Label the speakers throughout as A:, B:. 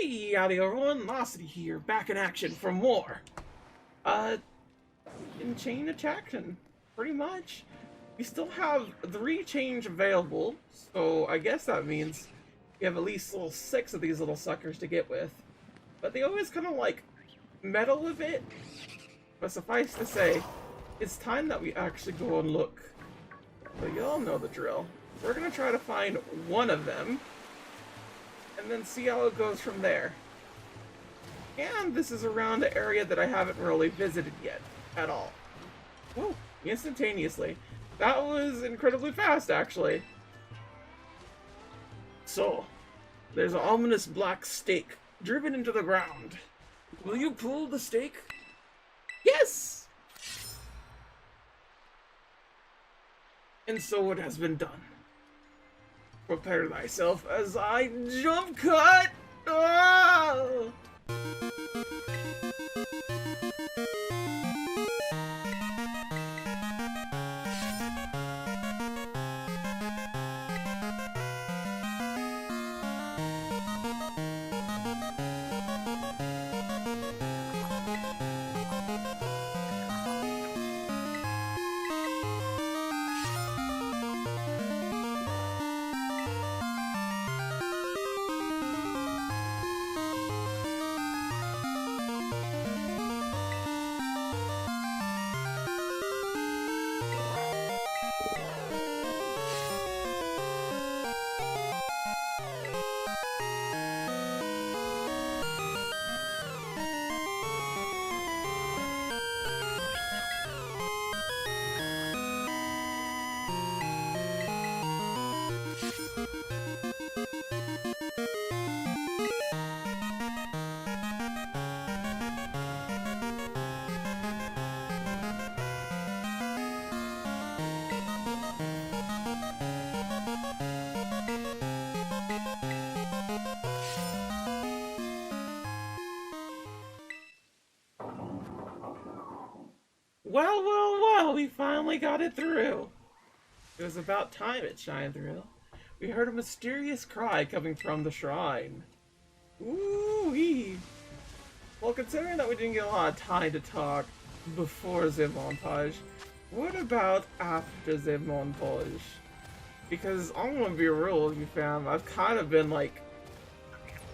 A: Hey, howdy everyone, Locity here, back in action for more. In chain attraction, pretty much. We still have 3 change available, so I guess that means we have at least 6 of these little suckers to get with. But they always kind of like meddle a bit. But suffice to say, it's time that we actually go and look. So you all know the drill. We're gonna try to find one of them, and then see how it goes from there. And this is around an area that I haven't really visited yet, at all. Whoa, instantaneously. That was incredibly fast, actually. So, there's an ominous black stake driven into the ground. Will you pull the stake? Yes! And so it has been done. Prepare thyself as I jump cut! Ah! Well, we finally got it through. It was about time it shined through. We heard a mysterious cry coming from the shrine. Ooh-wee. Well, considering that we didn't get a lot of time to talk before the montage, what about after the montage? Because I'm gonna be real with you, fam. I've kind of been, like,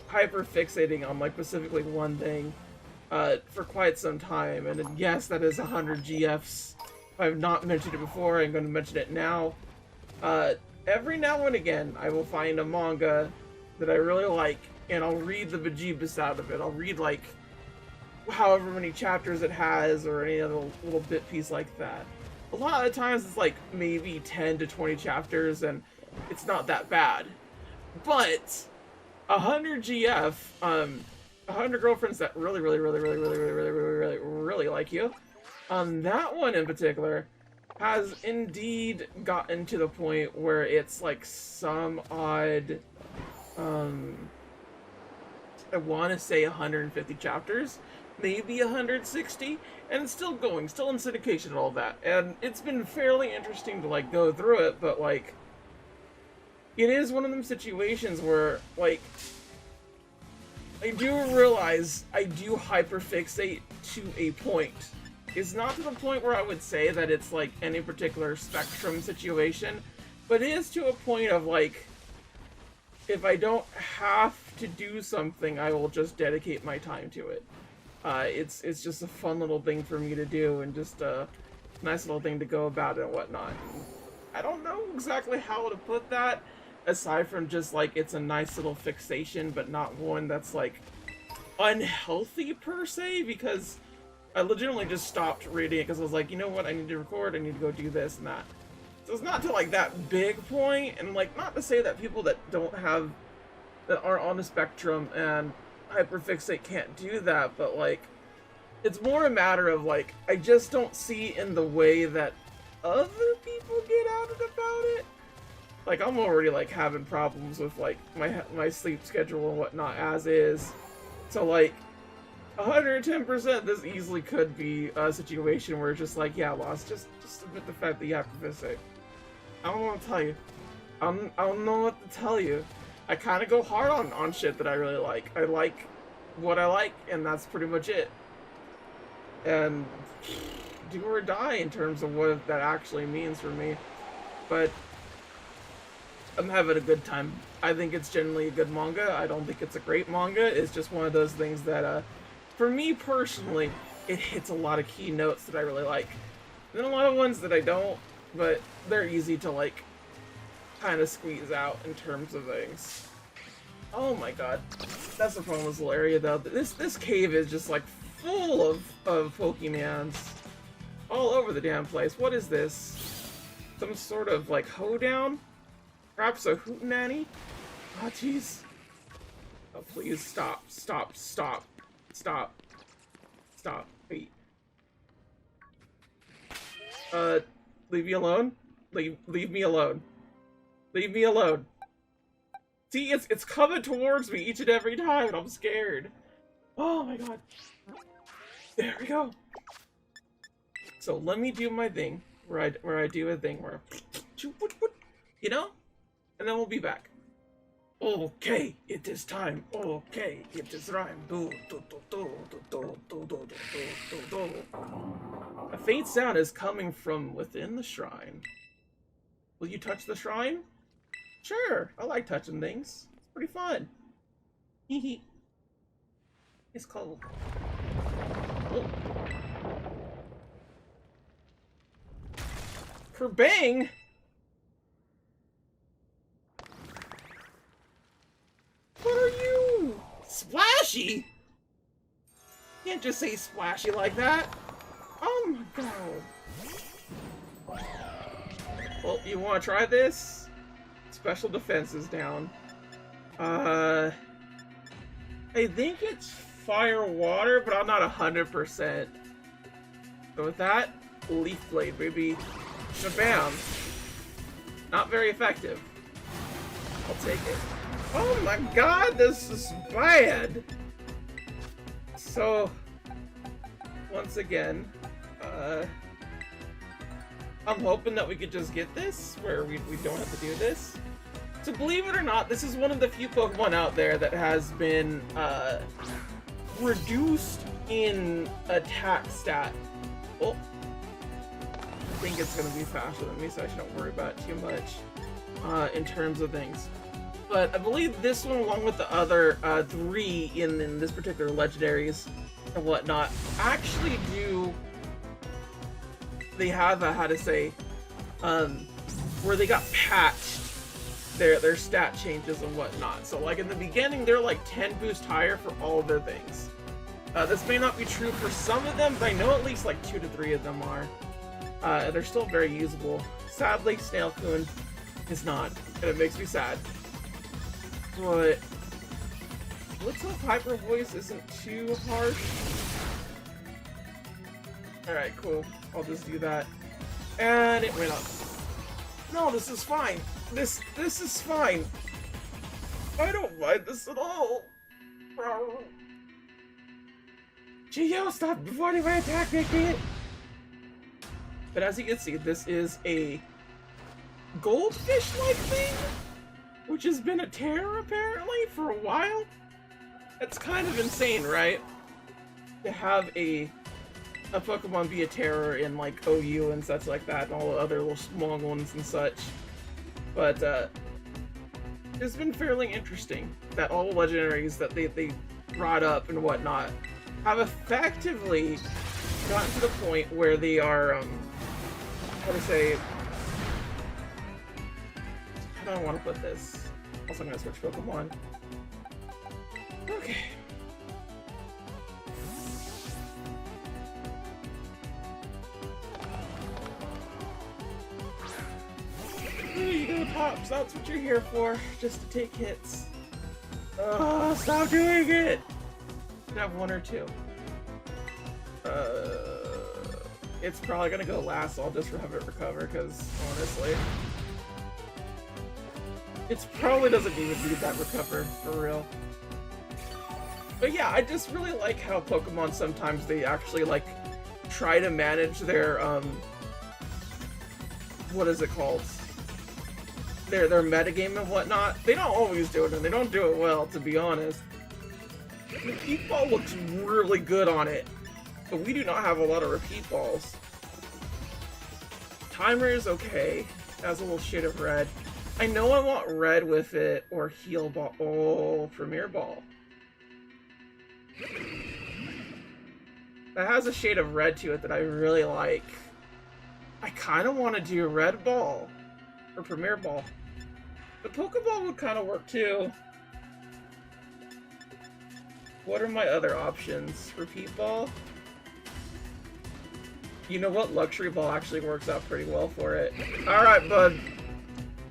A: hyper fixating on, like, specifically one thing for quite some time, and yes, that is 100 GFs. If I've not mentioned it before, I'm going to mention it now. Every now and again, I will find a manga that I really like, and I'll read the bejeebus out of it. I'll read, like, however many chapters it has, or any other little bit piece like that. A lot of times it's like maybe 10 to 20 chapters, and it's not that bad. But 100 GF, 100 girlfriends that really like you. That one in particular has indeed gotten to the point where it's like some odd, I want to say 150 chapters, maybe 160, and it's still going, still in syndication and all that. And it's been fairly interesting to like go through it, but like, it is one of them situations where like, I do realize I do hyperfixate to a point. It's not to the point where I would say that it's like any particular spectrum situation, but it is to a point of like, if I don't have to do something, I will just dedicate my time to it. It's just a fun little thing for me to do, and just a nice little thing to go about and whatnot. I don't know exactly how to put that, aside from just like it's a nice little fixation, but not one that's like unhealthy per se, because I legitimately just stopped reading it because I was like, you know what, I need to record, I need to go do this and that. So it's not to like that big point, and like not to say that people that aren't on the spectrum and hyperfixate can't do that, but like it's more a matter of like I just don't see in the way that other people get out and about it. Like, I'm already, like, having problems with, like, my sleep schedule and whatnot as is. So, like, 110%, this easily could be a situation where it's just like, yeah, Lost, just admit the fact that you have to visit. I don't know what to tell you. I don't know what to tell you. I kind of go hard on shit that I really like. I like what I like, and that's pretty much it. And do or die in terms of what that actually means for me. But I'm having a good time. I think it's generally a good manga. I don't think it's a great manga. It's just one of those things that, for me personally, it hits a lot of key notes that I really like. And then a lot of ones that I don't, but they're easy to, like, kind of squeeze out in terms of things. Oh my god. That's the problem with this little area, though. This cave is just, like, full of Pokemons. All over the damn place. What is this? Some sort of, like, hoedown? Perhaps a hootenanny? Oh, jeez. Oh, please, stop. Stop. Stop. Stop. Stop. Wait. Leave me alone? Leave me alone. Leave me alone. See, it's coming towards me each and every time, and I'm scared. Oh my god. There we go. So let me do my thing, where I do a thing where, you know, and then we'll be back. Okay, it is time. Okay, it is rhyme. A faint sound is coming from within the shrine. Will you touch the shrine? Sure, I like touching things. It's pretty fun. Hee hee. It's cold. Oh. Kerbang! What are you? Splashy? You can't just say splashy like that. Oh my god. Well, you want to try this? Special defense is down. I think it's fire water, but I'm not 100%. So with that, leaf blade, baby. Shabam. Not very effective. I'll take it. Oh my god, this is bad! So, once again, I'm hoping that we could just get this, where we don't have to do this. So believe it or not, this is one of the few Pokemon out there that has been, reduced in attack stat. Oh. I think it's gonna be faster than me, so I shouldn't worry about it too much, in terms of things. But I believe this one, along with the other, 3 in this particular legendaries and whatnot, actually do... They have a, how to say, where they got patched their stat changes and whatnot. So like in the beginning, they're like 10 boost higher for all of their things. This may not be true for some of them, but I know at least like 2 to 3 of them are. They're still very usable. Sadly, Snailcoon is not, and it makes me sad. But let's hope Hyper Voice isn't too harsh. Alright, cool. I'll just do that. And it went up. No, this is fine. This is fine. I don't mind this at all. Gio, stop before they attack me, kid! But as you can see, this is a goldfish-like thing, which has been a terror apparently for a while. That's kind of insane, right? To have a Pokemon be a terror in like OU and such like that, and all the other little small ones and such. But it's been fairly interesting that all the legendaries that they brought up and whatnot have effectively gotten to the point where they are, how to say, how do I want to put this? Also, I'm gonna switch Pokemon. Okay. There you go, Tops. That's what you're here for. Just to take hits. Oh, stop doing it! Should have 1 or 2. It's probably gonna go last, so I'll just have it recover, because honestly, it probably doesn't even need that recover, for real. But yeah, I just really like how Pokemon sometimes they actually like try to manage their what is it called? their metagame and whatnot. They don't always do it, and they don't do it well, to be honest. Repeat ball looks really good on it, but we do not have a lot of repeat balls. Timer is okay. It has a little shade of red. I know I want red with it, or heal ball. Oh, premier ball. That has a shade of red to it that I really like. I kind of want to do red ball, or premier ball. The Pokeball would kind of work too. What are my other options? Repeat ball? You know what? Luxury ball actually works out pretty well for it. Alright, bud.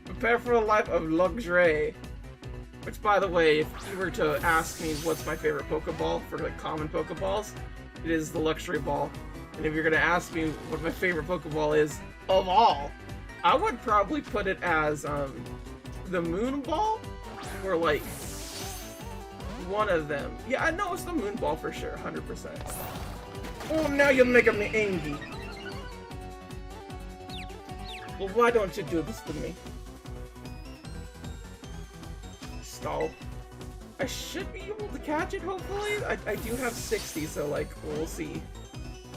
A: Prepare for a life of luxury. Which, by the way, if you were to ask me what's my favorite Pokeball for like common Pokeballs, it is the luxury ball. And if you're gonna ask me what my favorite Pokeball is of all, I would probably put it as the Moon Ball, or like one of them. Yeah, I know it's the Moon Ball for sure, 100%. Oh, now you're making me angry. Well, why don't you do this to me? Stall. I should be able to catch it, hopefully. I do have 60, so like, we'll see.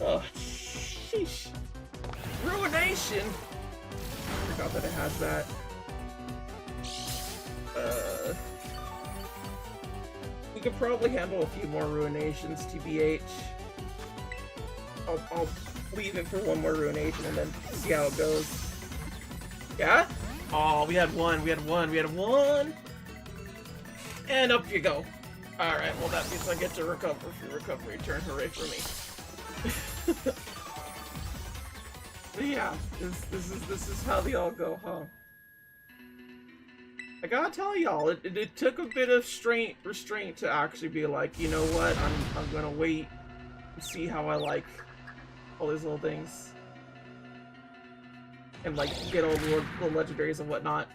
A: Oh, sheesh. Ruination! I forgot that it has that. We could probably handle a few more Ruinations, TBH. I'll leave it for one more Ruination and then see how it goes. Yeah? Oh, we had one. And up you go. Alright, well that means I get to recover for recovery turn. Hooray for me. But yeah, this is how they all go, huh? I gotta tell y'all, it took a bit of restraint to actually be like, you know what, I'm gonna wait and see how I like all these little things. And like, get all the little legendaries and whatnot.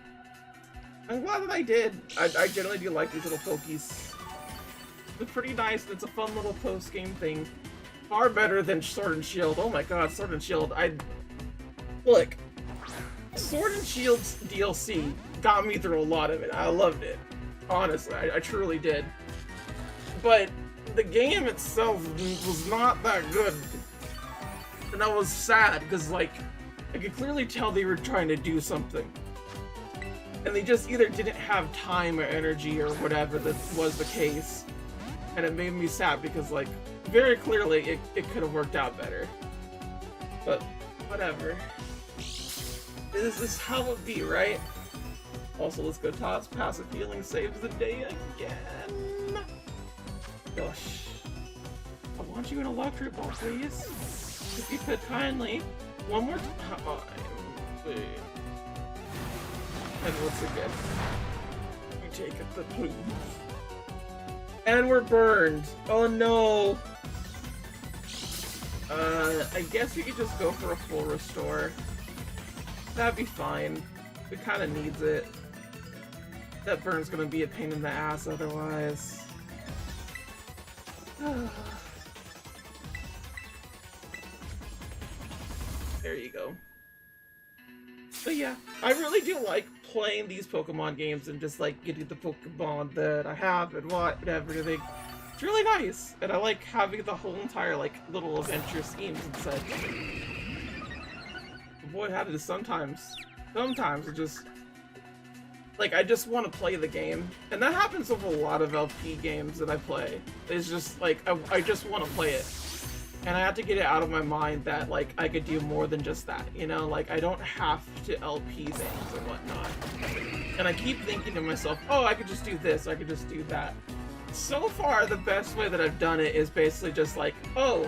A: I'm glad that I did. I generally do like these little Pokies. They're pretty nice, and it's a fun little post-game thing. Far better than Sword and Shield. Oh my god, Sword and Shield. Look, Sword and Shield's DLC got me through a lot of it. I loved it. Honestly, I truly did. But the game itself was not that good. And I was sad, because like, I could clearly tell they were trying to do something. And they just either didn't have time or energy or whatever that was the case. And it made me sad because, like, very clearly it could have worked out better. But, whatever. This is how it be, right? Also, let's go toss. Passive healing saves the day again. Gosh. I want you in a luxury ball, please. If you could kindly. One more time. Wait. And once again, we take it the move. And we're burned. Oh no. I guess we could just go for a full restore. That'd be fine. It kind of needs it. That burn's gonna be a pain in the ass otherwise. There you go. But yeah, I really do like playing these Pokemon games and just like getting the Pokemon that I have and whatever. It's really nice, and I like having the whole entire like little adventure schemes and such. Boy, how it is sometimes it just like I just want to play the game, and that happens with a lot of LP games that I play. It's just like I just want to play it. And I have to get it out of my mind that, like, I could do more than just that, you know? Like, I don't have to LP things and whatnot. And I keep thinking to myself, oh, I could just do this, I could just do that. So far, the best way that I've done it is basically just like, oh,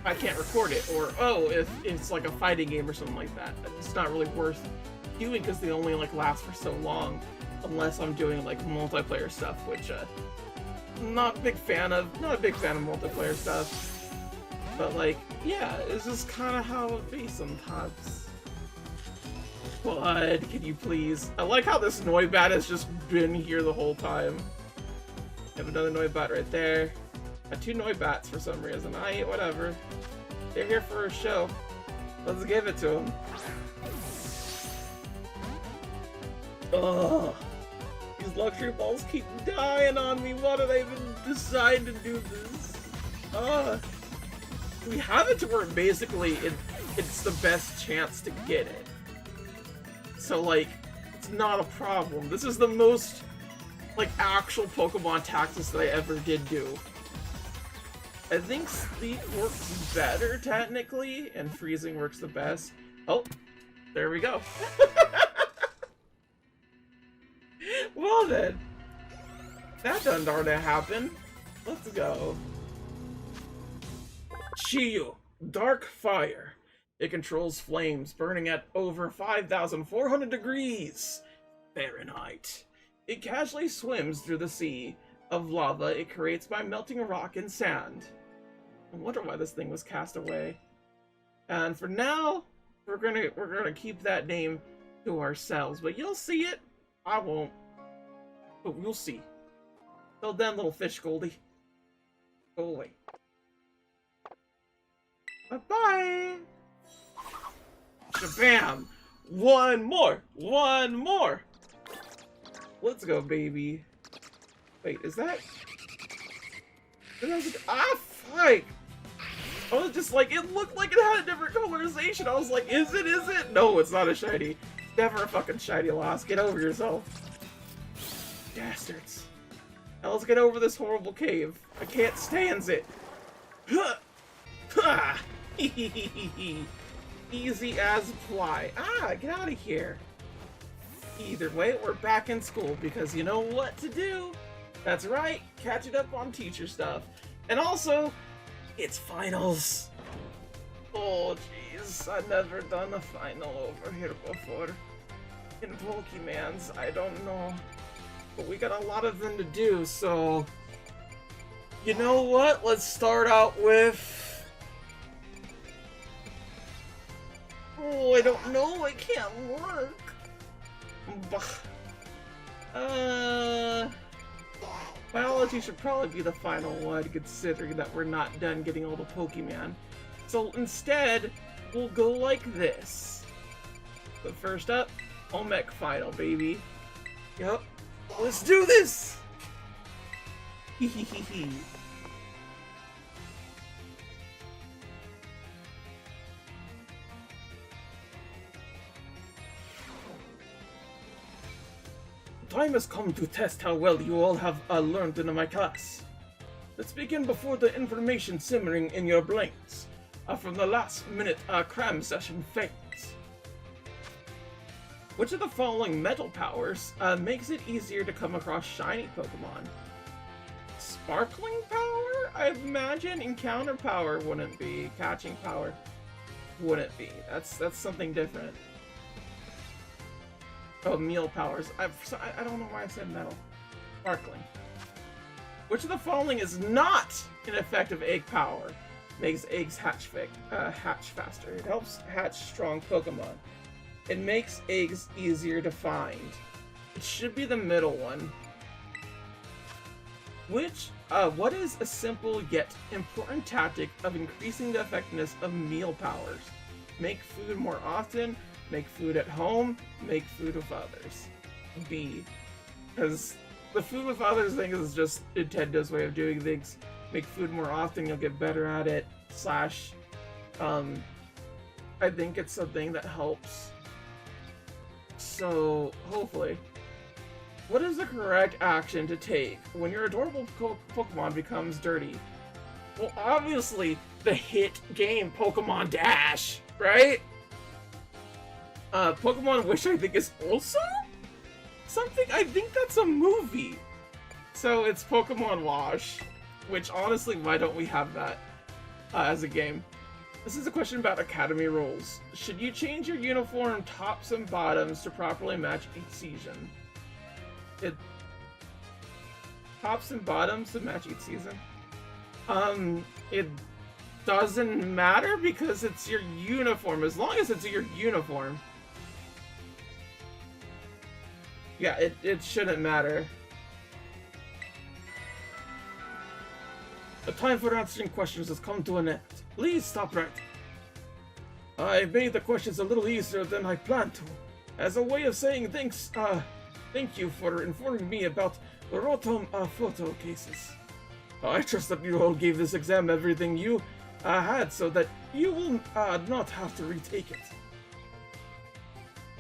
A: I can't record it, or, oh, if it's like a fighting game or something like that. It's not really worth doing because they only, like, last for so long, unless I'm doing, like, multiplayer stuff, which, not a big fan of multiplayer stuff. But like, yeah, it's just kind of how it be sometimes. Bud, can you please? I like how this Noibat has just been here the whole time. Have another Noibat right there. Got two Noibats for some reason. Whatever. They're here for a show. Let's give it to them. Ugh. These luxury balls keep dying on me. Why did I even decide to do this? We have it to where basically it's the best chance to get it. So, like, it's not a problem. This is the most, like, actual Pokemon tactics that I ever did do. I think Sleep works better, technically, and Freezing works the best. Oh, there we go. Well then, that done darn it happened. Let's go. Chiyu, Dark Fire. It controls flames burning at over 5,400 degrees Fahrenheit. It casually swims through the sea of lava it creates by melting rock and sand. I wonder why this thing was cast away. And for now, we're gonna keep that name to ourselves. But you'll see it. I won't. But we'll see. Till then, little fish, Goldie. Go away. Bye-bye! Shabam! One more! One more! Let's go, baby. Wait, is that... Ah, fuck! I was just like, it looked like it had a different colorization. I was like, is it? Is it? No, it's not a shiny. It's never a fucking shiny, Lost. Get over yourself. Bastards. Now let's get over this horrible cave. I can't stand it. Easy as fly. Ah, get out of here. Either way, we're back in school because you know what to do. That's right, catching up on teacher stuff. And also, it's finals. Oh, jeez, I've never done a final over here before. In Pokemans, I don't know. But we got a lot of them to do, so... You know what? Let's start out with... Oh, I don't know. I can't look. Biology should probably be the final one, considering that we're not done getting all the Pokemon. So instead, we'll go like this. But first up, Olmec final, baby. Yup. Let's do this! Hehehehe. Time has come to test how well you all have learned in my class. Let's begin before the information simmering in your brains from the last minute cram session fades. Which of the following metal powers makes it easier to come across shiny Pokemon? Sparkling power? I imagine encounter power wouldn't be. Catching power wouldn't be. That's something different. Oh, meal powers. I don't know why I said metal. Sparkling. Which of the following is not an effective egg power? Makes eggs hatch faster. It helps hatch strong Pokemon. It makes eggs easier to find. It should be the middle one. What is a simple yet important tactic of increasing the effectiveness of meal powers? Make food more often, make food at home, make food with others. B. Because the food with others thing is just Nintendo's way of doing things. Make food more often, you'll get better at it. Slash, I think it's something that helps. So, hopefully. What is the correct action to take when your adorable Pokemon becomes dirty? Well, obviously, the hit game Pokemon Dash, right? Pokemon Wish, I think, is also something. I think that's a movie. So it's Pokemon Wash, which honestly, why don't we have that as a game? This is a question about Academy rules. Should you change your uniform tops and bottoms to properly match each season? Tops and bottoms to match each season? It doesn't matter because it's your uniform. As long as it's your uniform. Yeah, it shouldn't matter. The time for answering questions has come to an end. Please stop right. I made the questions a little easier than I planned to. As a way of saying thanks, Thank you for informing me about the Rotom photo cases. I trust that you all gave this exam everything you had so that you will not have to retake it.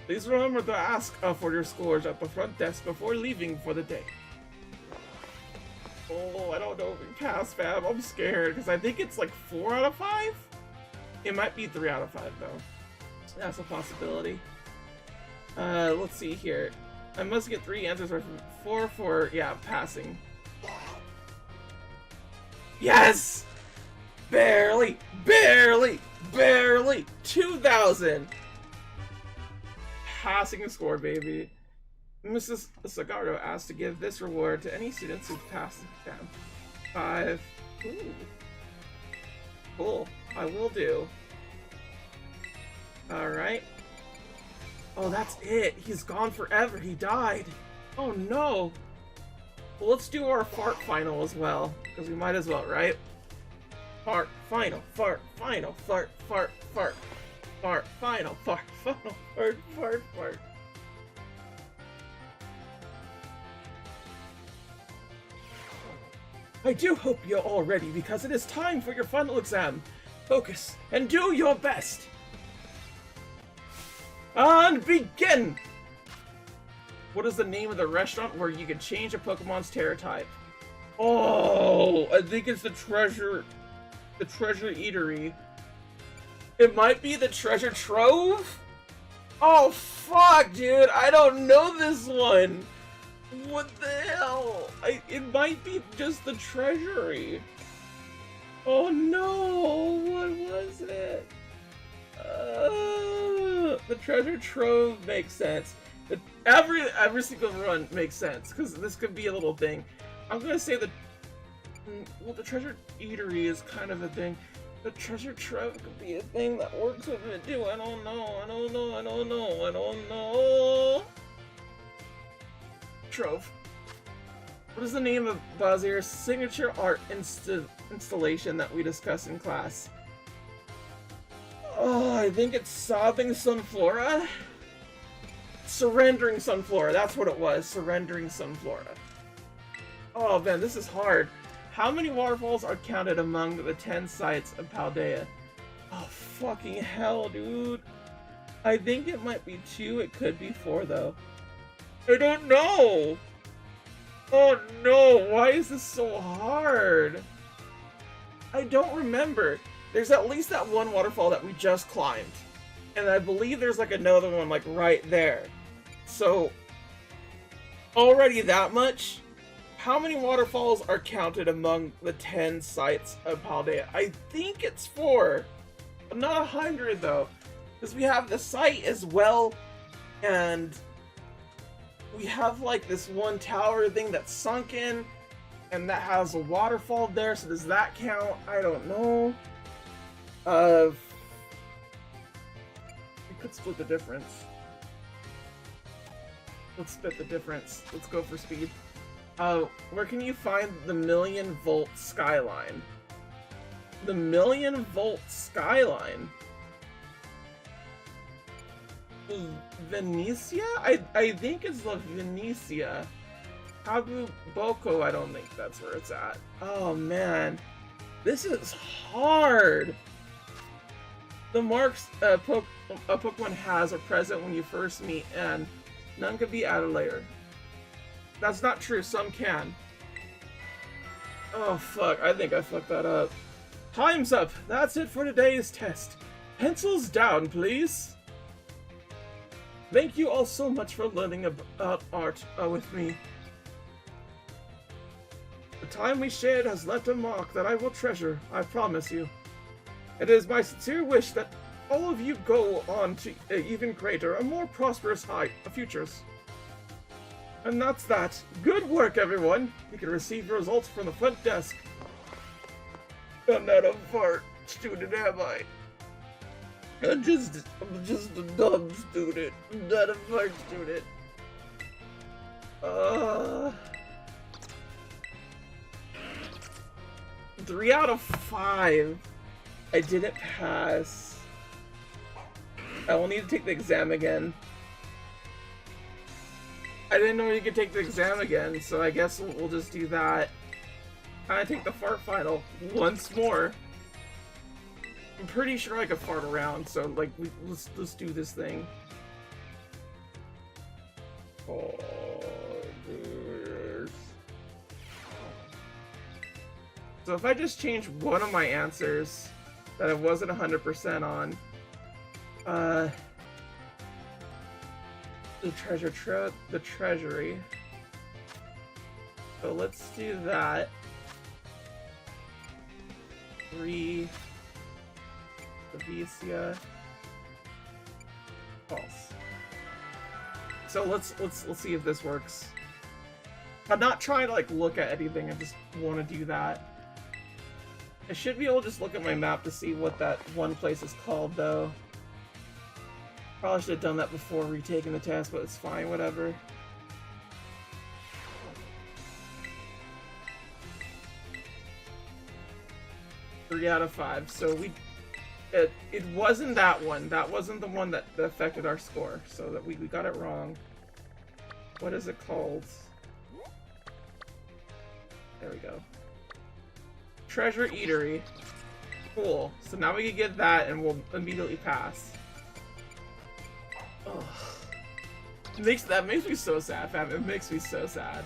A: Please remember to ask for your scores at the front desk before leaving for the day. Oh, I don't know if we pass, fam. I'm scared because I think it's like 4 out of 5? It might be 3 out of 5 though. That's a possibility. Let's see here. I must get 3 answers right from 4 for, yeah, passing. Yes! Barely! Barely! Barely! 2,000! Passing score, baby. Mrs. Sagardo asked to give this reward to any students who passed the exam. 5. Ooh. Cool. I will do. Alright. Oh, that's it. He's gone forever. He died. Oh no. Well, let's do our fart final as well, because we might as well, right? Fart final, fart final, fart, fart, fart. Fart final, fart final, fart, fart, fart. I do hope you're all ready, because it is time for your final exam. Focus and do your best. And begin! What is the name of the restaurant where you can change a Pokemon's Terra type? Oh, I think it's the Treasure Eatery. It might be the Treasure Trove? Oh, fuck, dude. I don't know this one. What the hell? It might be just the Treasury. Oh, no. What was it? The Treasure Trove makes sense. Every single run makes sense, because this could be a little thing. I'm gonna say the Treasure Eatery is kind of a thing. The Treasure Trove could be a thing that works with it too. I don't know. Trove. What is the name of Bazir's signature art installation that we discussed in class? Oh, I think it's Sobbing Sunflora? Surrendering Sunflora, that's what it was. Surrendering Sunflora. Oh man, this is hard. How many waterfalls are counted among the 10 sites of Paldea? Oh, fucking hell, dude. I think it might be 2, it could be 4, though. I don't know! Oh no, why is this so hard? I don't remember. There's at least that one waterfall that we just climbed. And I believe there's like another one like right there. So, already that much? How many waterfalls are counted among the 10 sites of Paldea? I think it's 4. But not 100 though. Because we have the site as well, and we have like this one tower thing that's sunken, and that has a waterfall there, so does that count? I don't know. We could split the difference. Let's split the difference. Let's go for speed. Where can you find the 1,000,000-volt skyline? The 1,000,000-volt skyline? Venetia? I think it's the Venetia. Kabuboko, I don't think that's where it's at. Oh man. This is hard! The marks a Pokemon has are present when you first meet, and none can be added later. That's not true, some can. Oh fuck, I think I fucked that up. Time's up! That's it for today's test. Pencils down, please! Thank you all so much for learning about art with me. The time we shared has left a mark that I will treasure, I promise you. It is my sincere wish that all of you go on to even greater and more prosperous futures. And that's that. Good work, everyone! You can receive your results from the front desk. I'm not a fart student, am I? I'm just a dumb student. I'm not a fart student. 3 out of 5. I didn't pass. I will need to take the exam again. I didn't know you could take the exam again, so I guess we'll just do that. I take the fart final once more. I'm pretty sure I could fart around, so like let's do this thing. Oh, dude. So if I just change one of my answers that I wasn't 100% on, the treasury. So let's do that. 3 Babesia. False. So let's see if this works. I'm not trying to like look at anything, I just want to do that. I should be able to just look at my map to see what that one place is called though. Probably should have done that before retaking the test, but it's fine, whatever. Three out of 5. So it wasn't that one. That wasn't the one that affected our score. So that we got it wrong. What is it called? There we go. Treasure Eatery. Cool. So now we can get that and we'll immediately pass. Ugh. That makes me so sad, fam. It makes me so sad.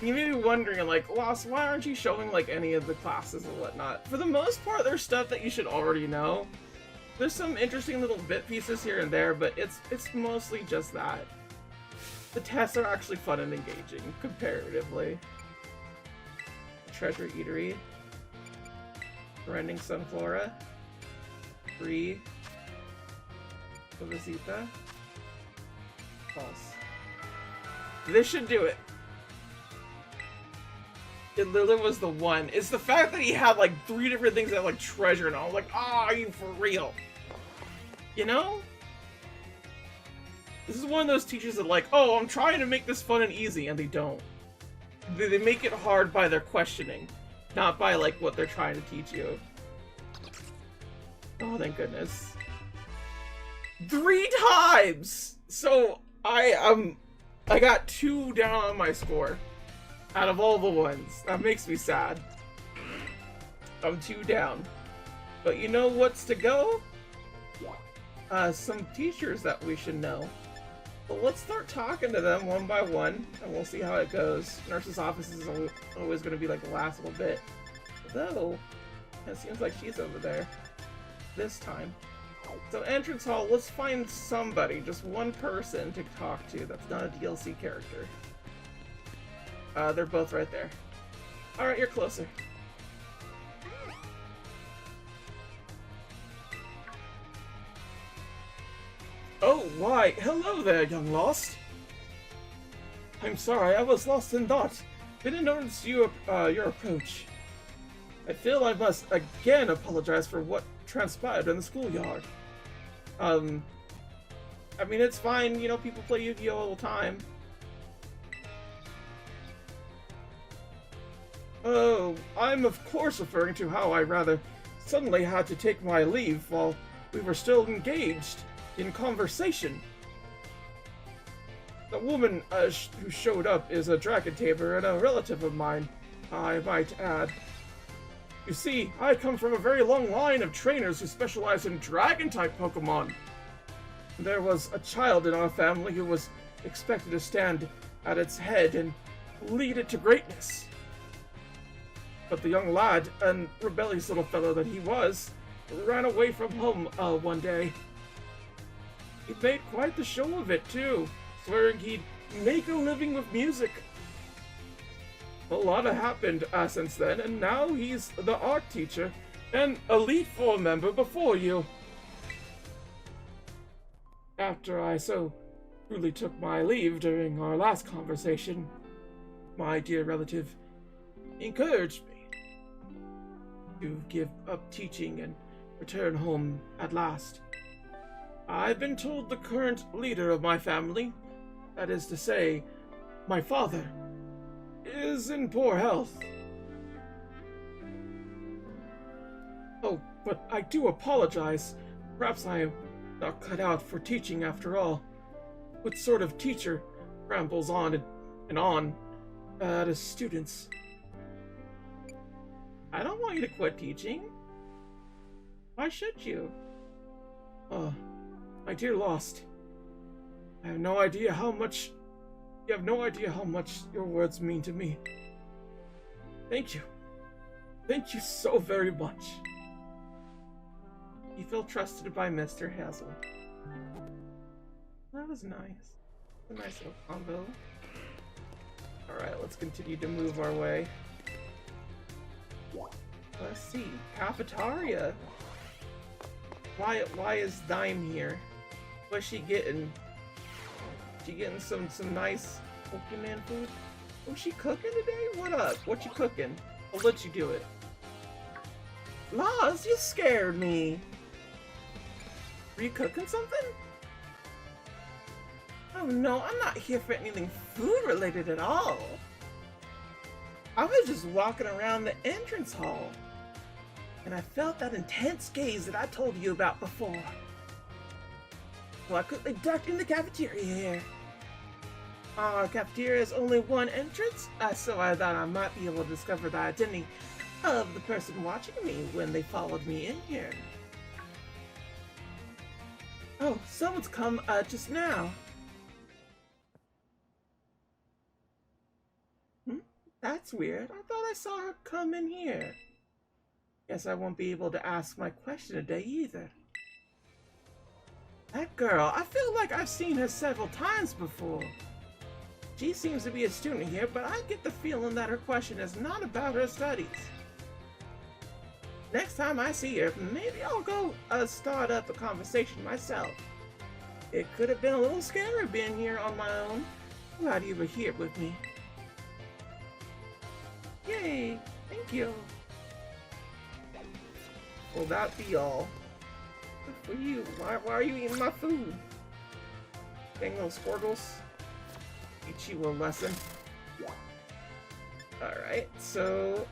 A: You may be wondering, like, Lost, why aren't you showing, like, any of the classes and whatnot? For the most part, there's stuff that you should already know. There's some interesting little bit pieces here and there, but it's mostly just that. The tests are actually fun and engaging, comparatively. Treasure Eatery. Rending Sunflora. 3. Visita. False. This should do it. It literally was the one. It's the fact that he had like 3 different things that had like treasure and I was like, ah, are you for real? You know? This is one of those teachers that like, oh, I'm trying to make this fun and easy, and they don't. They make it hard by their questioning, not by like what they're trying to teach you. Oh, thank goodness. 3 times! So, I got 2 down on my score. Out of all the ones. That makes me sad. I'm 2 down. But you know what's to go? Some teachers that we should know. But let's start talking to them one by one, and we'll see how it goes. Nurse's office is always going to be like the last little bit. Though, it seems like she's over there. This time. So entrance hall, let's find somebody, just one person to talk to that's not a DLC character. They're both right there. Alright, you're closer. Oh, why, hello there, young Lost. I'm sorry, I was lost in thought. Didn't notice your approach. I feel I must again apologize for what transpired in the schoolyard. I mean, it's fine, you know, people play Yu-Gi-Oh! All the time. Oh, I'm of course referring to how I rather suddenly had to take my leave while we were still engaged in conversation. The woman who showed up is a dragon tamer and a relative of mine, I might add. You see, I come from a very long line of trainers who specialize in dragon-type Pokemon. There was a child in our family who was expected to stand at its head and lead it to greatness. But the young lad, and rebellious little fellow that he was, ran away from home one day. He made quite the show of it, too, swearing he'd make a living with music. A lot had happened since then, and now he's the art teacher and Elite Four member before you. After I so truly took my leave during our last conversation, my dear relative encouraged me to give up teaching and return home at last. I've been told the current leader of my family, that is to say, my father, is in poor health. Oh, but I do apologize. Perhaps I am not cut out for teaching after all. What sort of teacher rambles on and on to students. I don't want you to quit teaching. Why should you? Oh, my dear Lost. I have no idea how much... You have no idea how much your words mean to me. Thank you. Thank you so very much. You feel trusted by Mr. Hazel. That was nice. A nice little combo. Alright, let's continue to move our way. Let's see. Cafeteria. Why is Dime here? What's she getting? She getting some nice Pokemon food? Was she cooking today? What up? What you cooking? I'll let you do it. Laz, you scared me. Were you cooking something? Oh no, I'm not here for anything food related at all. I was just walking around the entrance hall, and I felt that intense gaze that I told you about before. So I quickly ducked in the cafeteria here. Our cafeteria has only one entrance, so I thought I might be able to discover the identity of the person watching me when they followed me in here. Oh, someone's come just now. That's weird. I thought I saw her come in here. Guess I won't be able to ask my question today either. That girl, I feel like I've seen her several times before. She seems to be a student here, but I get the feeling that her question is not about her studies. Next time I see her, maybe I'll go start up a conversation myself. It could have been a little scary being here on my own. Glad you were here with me. Yay! Thank you. Will that be all? Good for you. Why are you eating my food? Dang those Squirtles. Teach you a lesson. Alright, so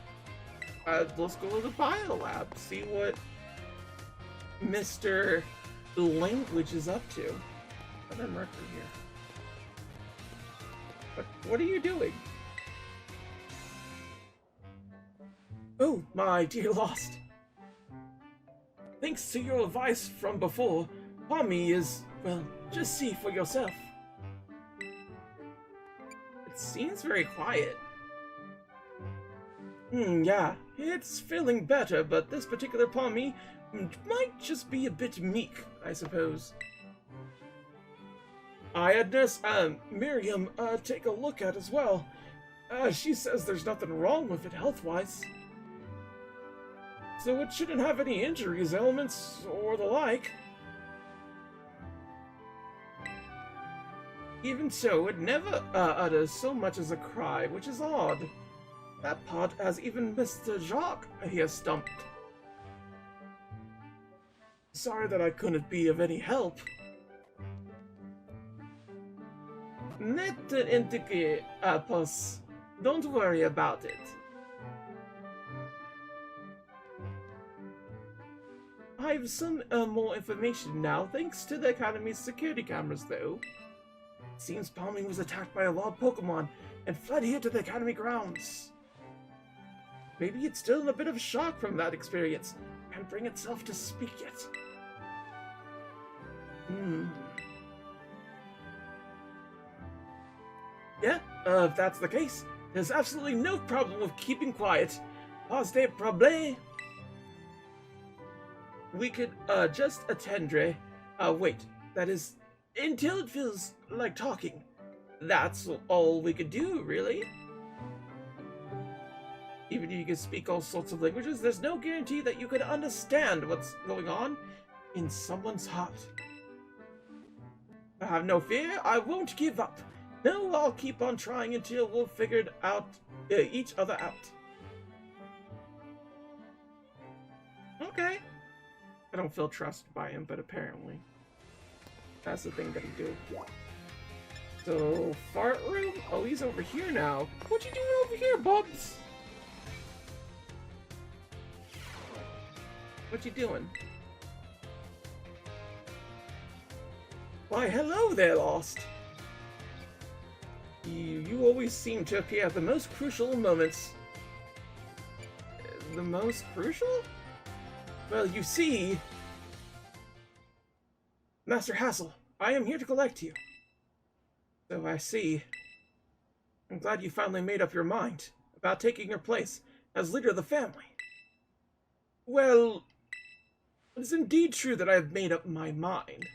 A: let's go to the bio lab, see what Mr. Language is up to. Another Mercury here. What are you doing? Oh, my dear Lost. Thanks to your advice from before, Pommy is, well, just see for yourself. It seems very quiet. Yeah, it's feeling better, but this particular Pommy might just be a bit meek, I suppose. I had Nurse, Miriam, take a look at as well. She says there's nothing wrong with it health-wise. So it shouldn't have any injuries, ailments, or the like. Even so, it never utters so much as a cry, which is odd. That part has even Mr. Jacques here stumped. Sorry that I couldn't be of any help. N'était indiqué, Puss. Don't worry about it. I have some more information now, thanks to the Academy's security cameras, though. It seems Pommy was attacked by a wild Pokemon and fled here to the Academy grounds. Maybe it's still in a bit of shock from that experience. Can't bring itself to speak yet. Yeah, if that's the case, there's absolutely no problem with keeping quiet. Pas de problème. We could, just attendre. Wait, that is, until it feels like talking. That's all we could do, really. Even if you can speak all sorts of languages, there's no guarantee that you could understand what's going on in someone's heart. Have no fear, I won't give up. No, I'll keep on trying until we'll figure out each other out. Okay. I don't feel trusted by him, but apparently that's the thing that he do. So, fart room? Oh, he's over here now. What you doing over here, Bubs? What you doing? Why, hello there, Lost. You always seem to appear at the most crucial moments. The most crucial? Well, you see... Master Hassel, I am here to collect you. So I see. I'm glad you finally made up your mind about taking your place as leader of the family. Well, it is indeed true that I have made up my mind.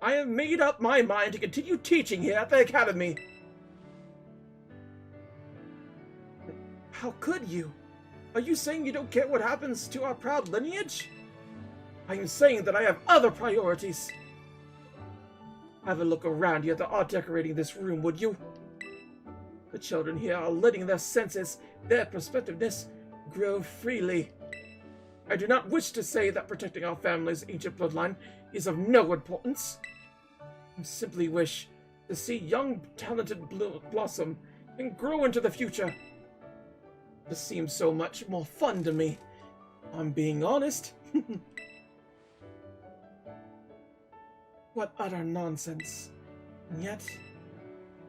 A: I have made up my mind to continue teaching here at the academy. How could you? Are you saying you don't care what happens to our proud lineage? I am saying that I have other priorities. Have a look around you at the art decorating this room, would you? The children here are letting their senses, their perspectiveness, grow freely. I do not wish to say that protecting our family's ancient bloodline is of no importance. I simply wish to see young, talented blossom and grow into the future. This seems so much more fun to me. I'm being honest. What utter nonsense. And yet,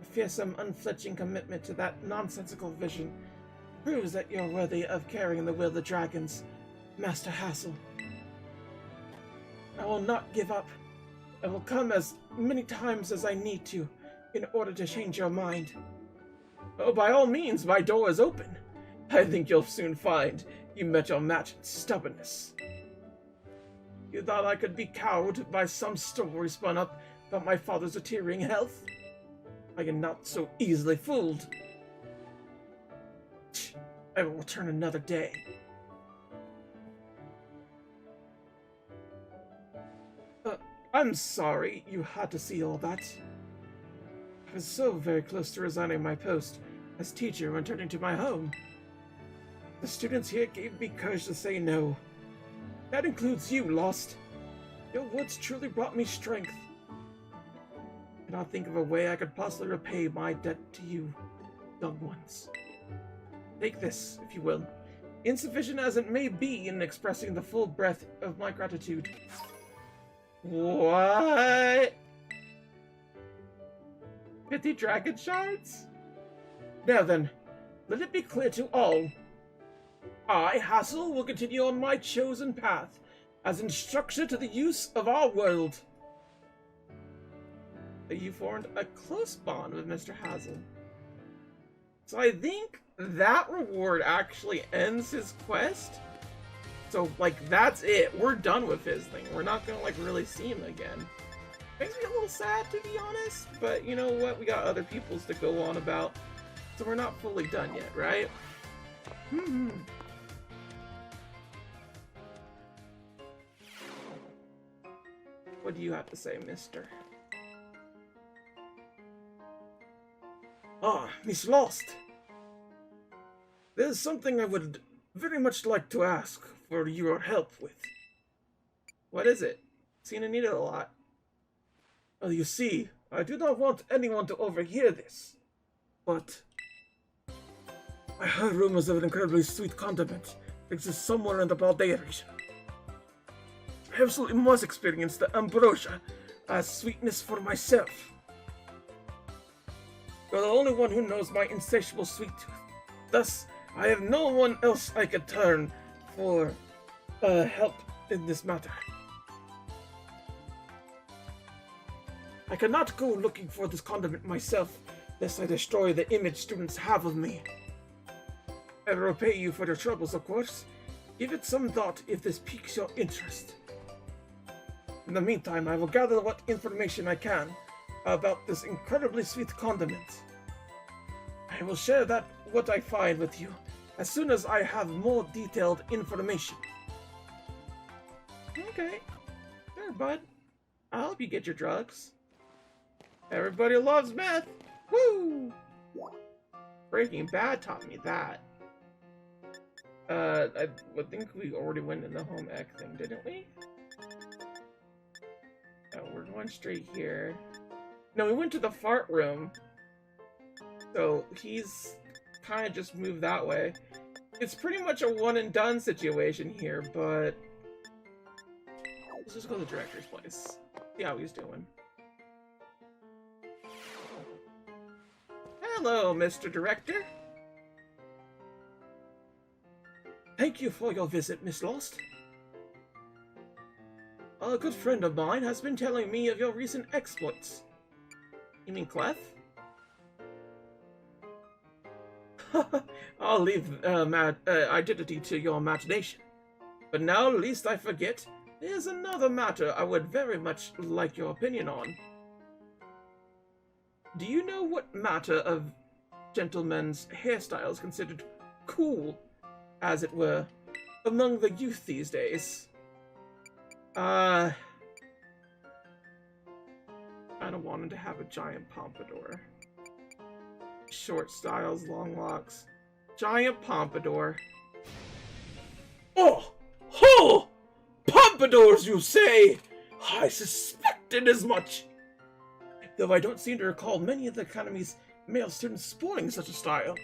A: a fearsome, unflinching commitment to that nonsensical vision proves that you're worthy of carrying the will of the dragons, Master Hassel. I will not give up. I will come as many times as I need to in order to change your mind. Oh, by all means, my door is open. I think you'll soon find you met your match in stubbornness. You thought I could be cowed by some story spun up about my father's deteriorating health? I am not so easily fooled. I will return another day. I'm sorry you had to see all that. I was so very close to resigning my post as teacher and returning to my home. The students here gave me courage to say no. That includes you, Lost. Your words truly brought me strength. I cannot think of a way I could possibly repay my debt to you, young ones. Take this, if you will, insufficient as it may be in expressing the full breadth of my gratitude. What? 50 dragon shards? Now then, let it be clear to all. I, Hassel, will continue on my chosen path as instructor to the use of our world. You formed a close bond with Mr. Hassel. So I think that reward actually ends his quest. So, like, that's it. We're done with his thing. We're not gonna, like, really see him again. Makes me a little sad, to be honest. But you know what? We got other peoples to go on about. So we're not fully done yet, right? What do you have to say, mister? Ah, Miss Lost. There's something I would very much like to ask for your help with. What is it? Seen and needed a lot. Well, you see, I do not want anyone to overhear this, but I heard rumors of an incredibly sweet condiment that exists somewhere in the Baldea region. I absolutely must experience the ambrosia as sweetness for myself. You're the only one who knows my insatiable sweet tooth. Thus, I have no one else I could turn for help in this matter. I cannot go looking for this condiment myself, lest I destroy the image students have of me. I will repay you for your troubles, of course. Give it some thought if this piques your interest. In the meantime, I will gather what information I can about this incredibly sweet condiment. I will share what I find with you as soon as I have more detailed information. Okay. Sure, bud. I'll help you get your drugs. Everybody loves meth! Woo! Breaking Bad taught me that. I would think we already went in the home ec thing, didn't we? No, we're going straight here. No, we went to the fart room. So he's kind of just moved that way. It's pretty much a one and done situation here, but let's just go to the director's place. See how he's doing. Hello, Mr. Director. Thank you for your visit, Miss Lost. A good friend of mine has been telling me of your recent exploits. You mean Clef? I'll leave identity to your imagination. But now, lest I forget, there's another matter I would very much like your opinion on. Do you know what matter of gentlemen's hairstyles considered cool, as it were, among the youth these days? I don't want him to have a giant pompadour. Short styles, long locks. Giant pompadour. Oh! Ho! Pompadours, you say? I suspected as much! Though I don't seem to recall many of the Academy's male students sporting such a style.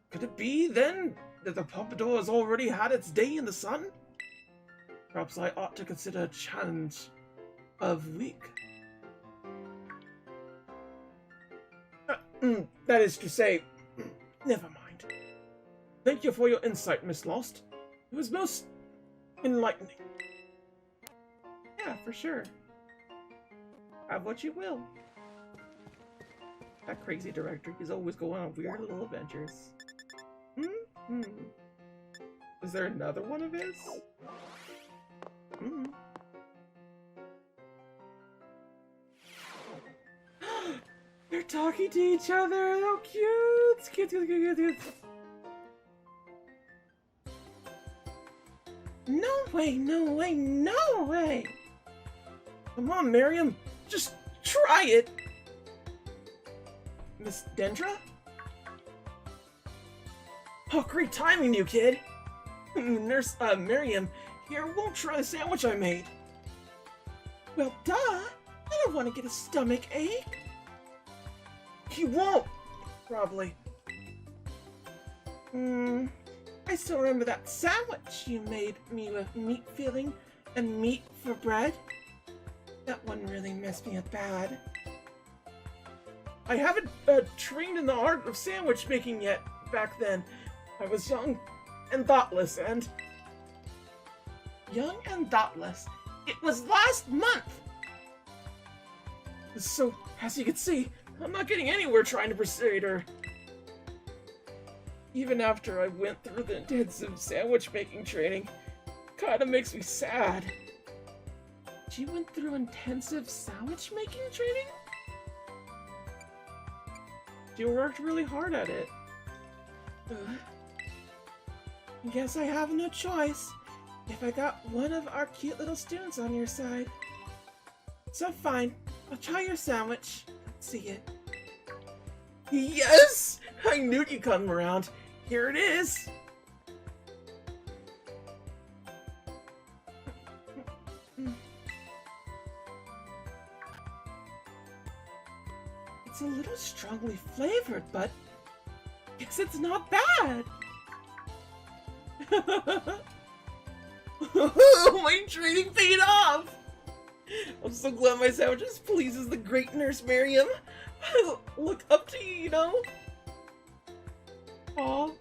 A: Could it be, then, that the pompadour has already had its day in the sun? Perhaps I ought to consider a challenge of week. That is to say, never mind. Thank you for your insight, Miss Lost. It was most enlightening. Yeah, for sure. Have what you will. That crazy director, he's always going on weird little adventures. Is there another one of his? They're talking to each other. How cute! Cute. No way! Come on, Miriam, just try it. Miss Dendra? Oh, great timing, you kid. Nurse, Miriam here won't try the sandwich I made. Well, duh. I don't want to get a stomach ache. He won't, probably. I still remember that sandwich you made me with meat filling and meat for bread. That one really messed me up bad. I haven't trained in the art of sandwich making yet back then. I was young and thoughtless and... Young and thoughtless? It was last month! So, as you can see, I'm not getting anywhere trying to persuade her. Even after I went through the intensive sandwich making training, kinda makes me sad. She went through intensive sandwich making training? She worked really hard at it. I guess I have no choice if I got one of our cute little students on your side. So fine, I'll try your sandwich. Let's see it. Yes! I knew you'd come around. Here it is. It's a little strongly flavored, but I guess it's not bad. My training paid off! I'm so glad my sandwiches pleases the great Nurse Miriam. I look up to you, you know? Aw,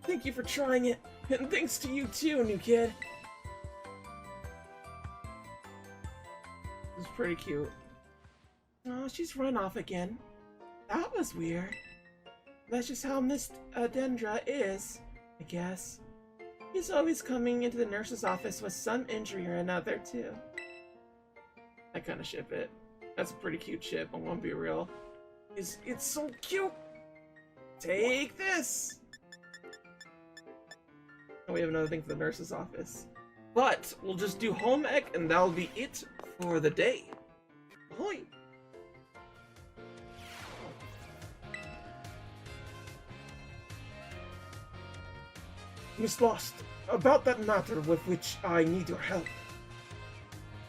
A: thank you for trying it, and thanks to you too, new kid. It was pretty cute. Oh, she's run off again. That was weird. That's just how Miss Dendra is, I guess. He's always coming into the nurse's office with some injury or another, too. I kinda ship it. That's a pretty cute ship, I won't be real. It's so cute! Take this! And we have another thing for the nurse's office. But, we'll just do home ec, and that'll be it for the day. Ahoy! Miss Lost, about that matter with which I need your help.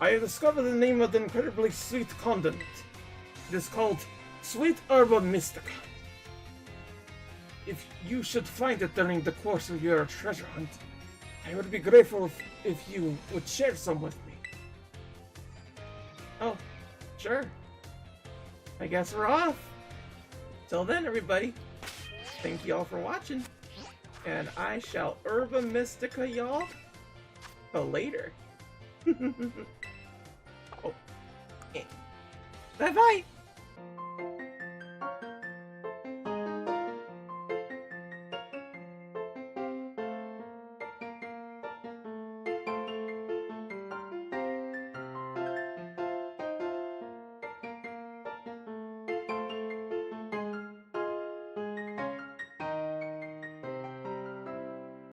A: I have discovered the name of the incredibly sweet condiment. It is called Sweet Herba Mystica. If you should find it during the course of your treasure hunt, I would be grateful if you would share some with me. Oh, sure. I guess we're off. Till then, everybody, thank you all for watching, and I shall Herba Mystica y'all later. Oh. Bye-bye!